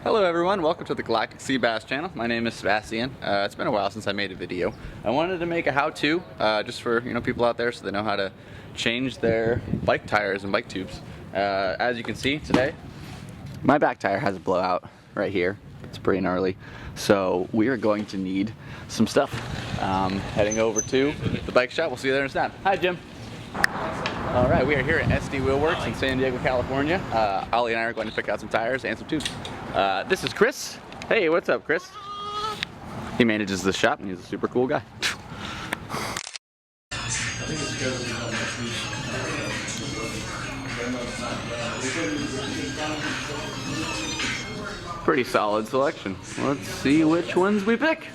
Hello everyone, welcome to the Galactic Seabass channel. My name is Sebastian. It's been a while since I made a video. I wanted to make a how-to just for people out there so they know how to change their bike tires and bike tubes. As you can see today, my back tire has a blowout right here. It's pretty gnarly. So we are going to need some stuff. Heading over to the bike shop. We'll see you there in a snap. Hi Jim. Alright, we are here at SD Wheelworks in San Diego, California. Ollie and I are going to pick out some tires and some tubes. This is Chris. Hey, what's up, Chris? He manages the shop and he's a super cool guy. Pretty solid selection. Let's see which ones we pick.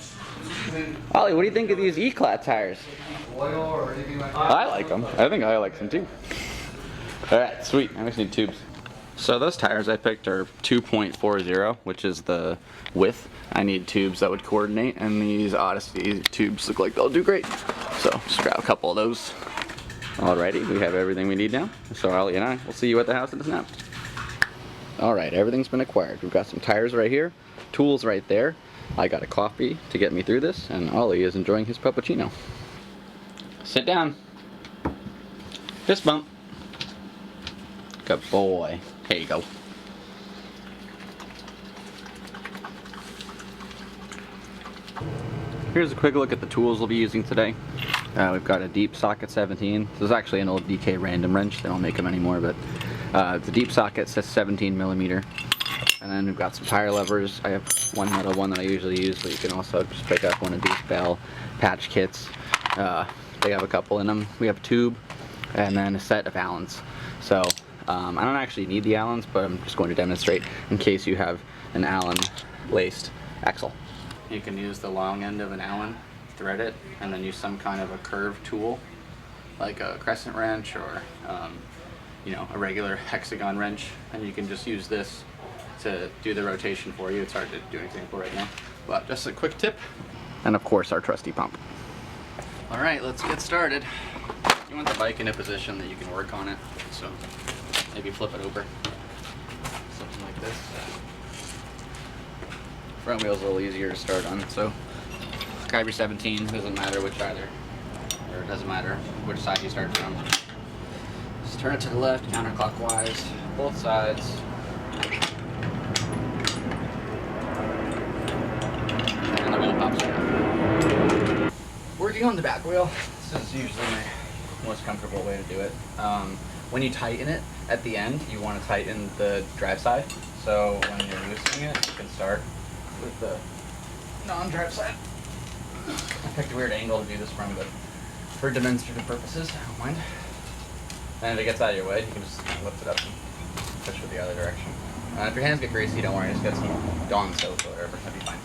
Ollie, what do you think of these E-Clat tires? Oil or anything like that? I like them. I think I like them too. Alright, sweet. I just need tubes. So those tires I picked are 2.40, which is the width. I need tubes that would coordinate, and these Odyssey tubes look like they'll do great. So just grab a couple of those. Alrighty, we have everything we need now. So Ollie and I will see you at the house in a snap. Alright, everything's been acquired. We've got some tires right here, tools right there. I got a coffee to get me through this, and Ollie is enjoying his puppuccino. Sit down. Fist bump. Good boy. Here you go. Here's a quick look at the tools we'll be using today. We've got a deep socket 17. This is actually an old DK random wrench. They don't make them anymore, but the deep socket says 17 millimeter. And then we've got some tire levers. I have one metal one that I usually use, but you can also just pick up one of these Bell patch kits. They have a couple in them. We have a tube and then a set of Allens. So I don't actually need the Allens, but I'm just going to demonstrate in case you have an Allen laced axle. You can use the long end of an Allen, thread it, and then use some kind of a curved tool, like a crescent wrench or a regular hexagon wrench, and you can just use this to do the rotation for you. It's hard to do an example right now, but just a quick tip. And of course our trusty pump. Alright, let's get started. You want the bike in a position that you can work on it, so maybe flip it over. Something like this. Front wheel's a little easier to start on, so grab your 17, doesn't matter which either, or it doesn't matter which side you start from. Just turn it to the left, counterclockwise, both sides. And the wheel pops right off. Working on the back wheel, this is usually my most comfortable way to do it. When you tighten it at the end, you want to tighten the drive side. So when you're loosening it, you can start with the non-drive side. I picked a weird angle to do this from, but for demonstrative purposes, I don't mind. And if it gets out of your way, you can just lift it up and push with the other direction. If your hands get greasy, don't worry, just get some Dawn soap or whatever, that'd be fine.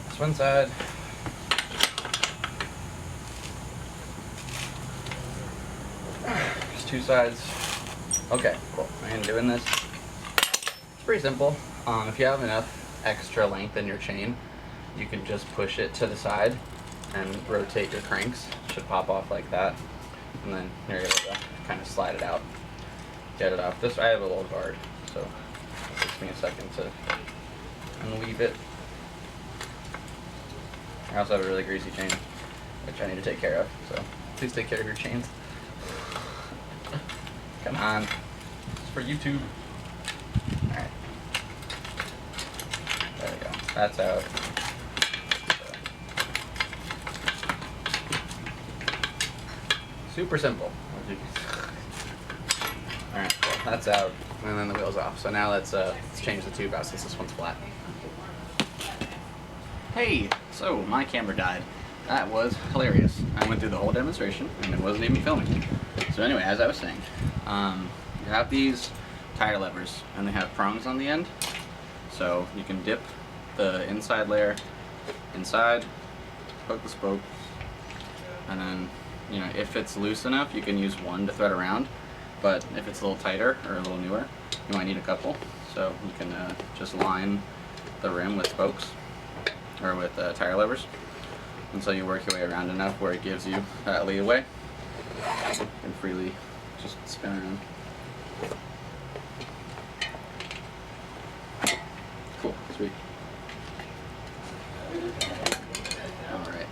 This one side. Just two sides. Okay, cool. I'm doing this. It's pretty simple. If you have enough extra length in your chain, you can just push it to the side and rotate your cranks. It should pop off like that. And then you're able to kind of slide it out. Get it off. I have a little guard, so it takes me a second to unweave it. I also have a really greasy chain, which I need to take care of, so please take care of your chains. Come on. It's for YouTube. Alright. There we go. That's out. Super simple. Alright, cool. That's out. And then the wheel's off. So now let's change the tube out since this one's flat. Hey! So, my camera died. That was hilarious. I went through the whole demonstration and it wasn't even filming. So anyway, as I was saying, you have these tire levers and they have prongs on the end. So you can dip the inside layer inside, hook the spokes, and then, if it's loose enough, you can use one to thread around. But if it's a little tighter or a little newer, you might need a couple. So you can just line the rim with spokes, or with tire levers, until you work your way around enough where it gives you that leeway. You can freely just spin around. Cool, sweet. Alright.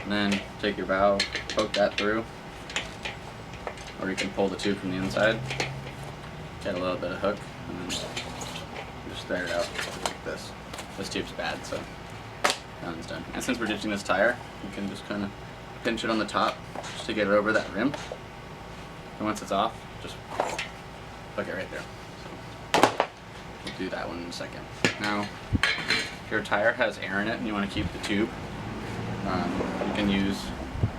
And then take your valve, poke that through. Or you can pull the tube from the inside. Get a little bit of hook, and then just thread it out like this. This tube's bad, so that one's done. And since we're ditching this tire, you can just kind of pinch it on the top just to get it over that rim. And once it's off, just hook it right there. So we'll do that one in a second. Now, if your tire has air in it and you want to keep the tube, you can use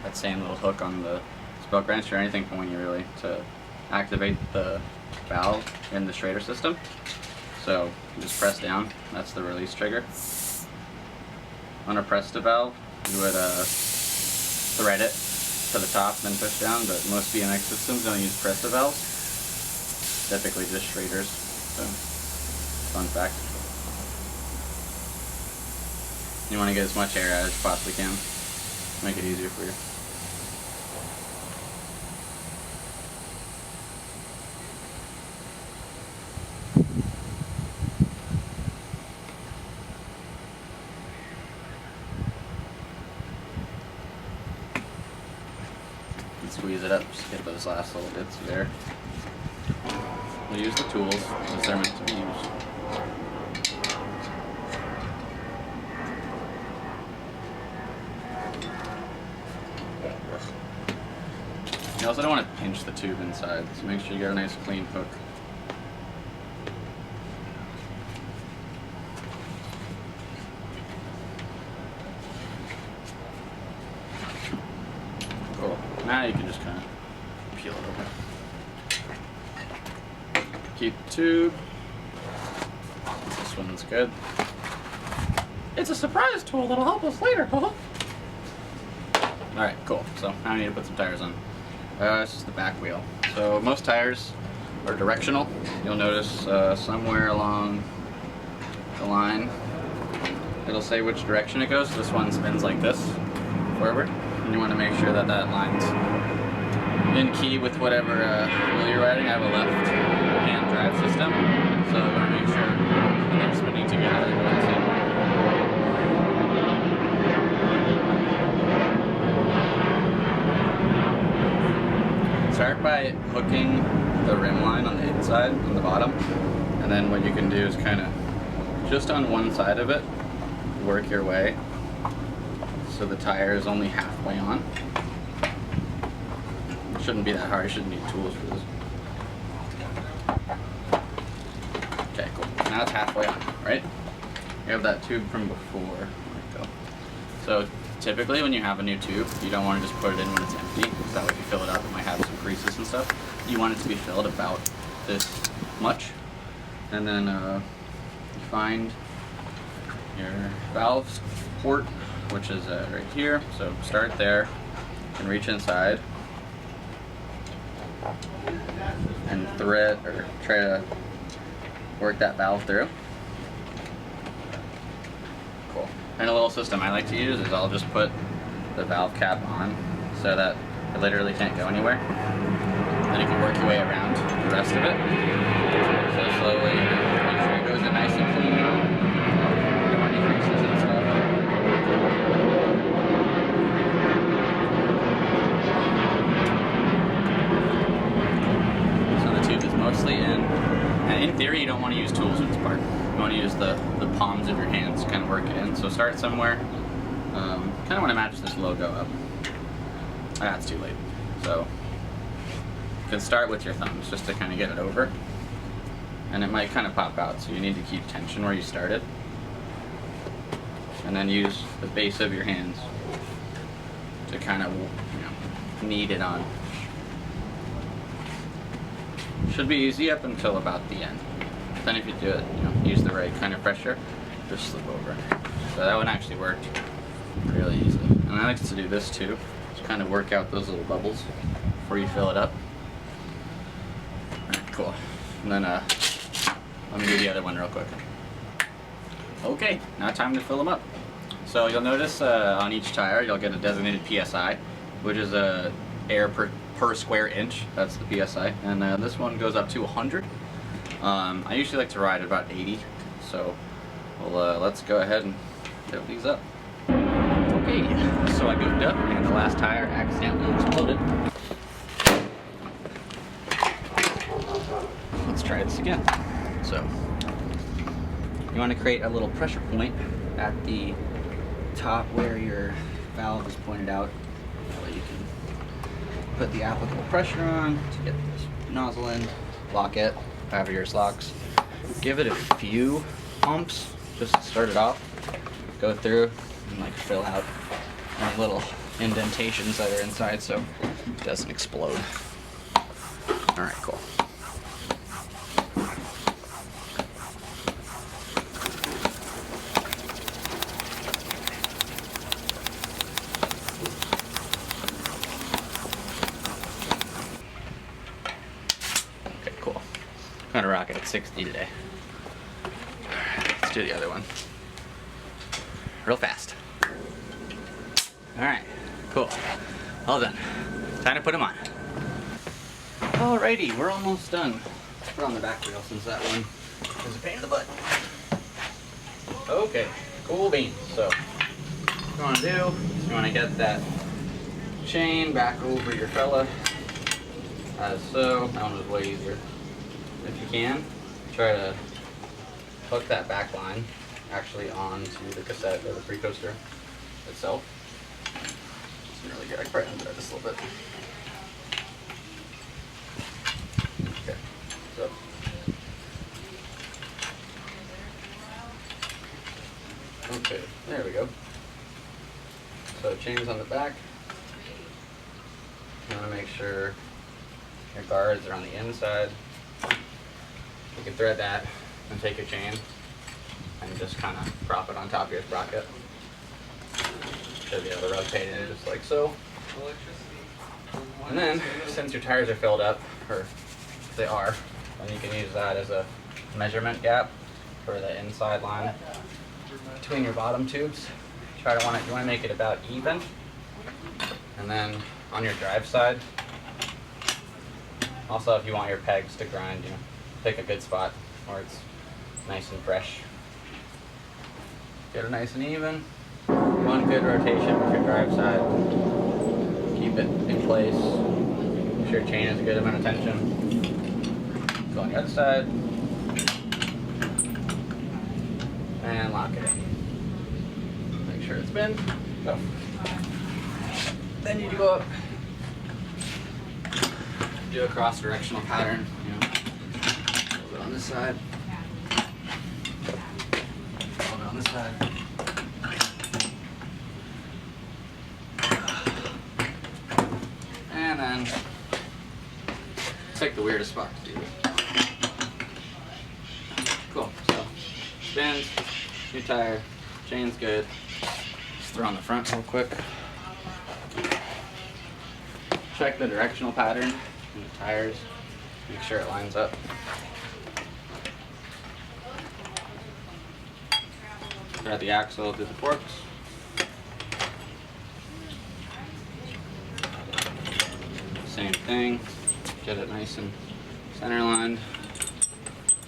that same little hook on the spoke wrench or anything pointy really to activate the valve in the Schrader system. So you just press down, that's the release trigger. On a press to valve, you would thread it to the top, then push down, but most BMX systems don't use press to valves. Typically just Schraders. So, fun fact. You want to get as much air out as you possibly can. Make it easier for you. Squeeze it up, just get those last little bits of air. We'll use the tools as they're meant to be used. You also don't want to pinch the tube inside, so make sure you get a nice clean hook. Cool. Now you can just kind of peel it over. Keep the tube. This one's good. It's a surprise tool that'll help us later, huh? Alright, cool. So now I need to put some tires on. This is the back wheel. So most tires are directional. You'll notice somewhere along the line it'll say which direction it goes. This one spins like this, forward. And you want to make sure that that line's in key with whatever wheel you're riding. I have a left hand drive system, so I want to make sure when they're spinning together they're going the same way. Start by hooking the rim line on the inside, on the bottom, and then what you can do is kind of just on one side of it work your way so the tire is only halfway on. It shouldn't be that hard, you shouldn't need tools for this. Okay, cool. Now it's halfway on, right? You have that tube from before. There we go. So typically when you have a new tube, you don't want to just put it in when it's empty, because that way if you fill it up it might have some creases and stuff. You want it to be filled about this much. And then you find your valve port, which is right here. So start there and reach inside and thread or try to work that valve through. Cool. And a little system I like to use is I'll just put the valve cap on so that it literally can't go anywhere. Then you can work your way around the rest of it. So slowly make sure it goes in nice and clean. You don't want any creases and stuff. So the tube is mostly in. And in theory you don't want to use tools for this part. You want to use the palms of your hands to kind of work it in. So start somewhere. Kind of want to match this logo up. Ah, it's too late. So you can start with your thumbs just to kind of get it over. And it might kind of pop out, so you need to keep tension where you started. And then use the base of your hands to kind of, knead it on. Should be easy up until about the end. But then if you do it, use the right kind of pressure, just slip over. So that one actually worked really easily. And I like to do this too, to kind of work out those little bubbles before you fill it up. Alright, cool. And then let me do the other one real quick. Okay, now time to fill them up. So you'll notice on each tire you'll get a designated PSI, which is air per square inch. That's the PSI. And this one goes up to 100. I usually like to ride at about 80, So let's go ahead and fill these up. Okay, so I goofed up and the last tire accidentally exploded. Let's try this again. So you want to create a little pressure point at the top where your valve is pointed out. That way you can put the applicable pressure on to get this nozzle in, lock it, however yours locks. Give it a few pumps just to start it off. Go through and like fill out any little indentations that are inside so it doesn't explode. Alright, cool. Okay, cool. I'm gonna rock it at 60 today. Let's do the other one. Real fast. Alright, cool. All done. Time to put them on. Alrighty, we're almost done. Put on the back wheel since that one is a pain in the butt. Okay, cool beans. So, what you want to do is you want to get that chain back over your fella, as so. That one was way easier. If you can, try to hook that back line actually onto the cassette or the pre-coaster itself. It's really good. I can probably undo this a little bit. Okay, so okay, there we go. So chains on the back. You want to make sure your guards are on the inside. You can thread that and take your chain and just kind of prop it on top of your sprocket. Should be able to rotate it just like so. And then, since your tires are filled up, or they are, then you can use that as a measurement gap for the inside line between your bottom tubes. You want to make it about even. And then on your drive side, also if you want your pegs to grind, you know, pick a good spot where it's nice and fresh. Get it nice and even. One good rotation with your drive side. Keep it in place. Make sure your chain has a good amount of tension. Go on the other side. And lock it in. Make sure it's been. Go. Then you go up. Do a cross-directional pattern. You know, a little bit on this side. A little bit on this side. And then pick the weirdest spot to do it. Cool. So spins, new tire, chain's good. Just throw on the front real quick. Check the directional pattern in the tires. Make sure it lines up. Thread the axle through the forks. Same thing. Get it nice and center lined.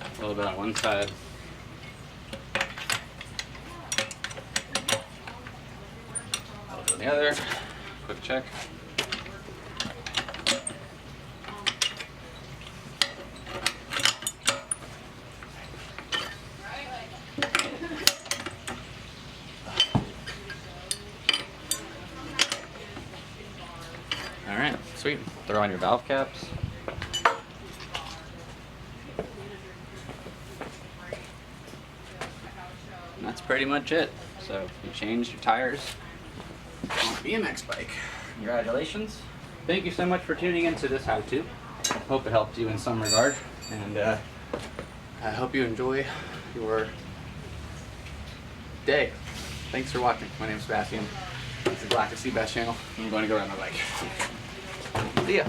A little bit on one side. A little bit on the other. Quick check. Alright, sweet. Throw on your valve caps. And that's pretty much it. So you changed your tires on a BMX bike. Congratulations. Thank you so much for tuning into this how-to. Hope it helped you in some regard. And I hope you enjoy your day. Thanks for watching. My name is Sebastian. This is the Galactic Seabass channel. I'm going to go ride my bike. See ya.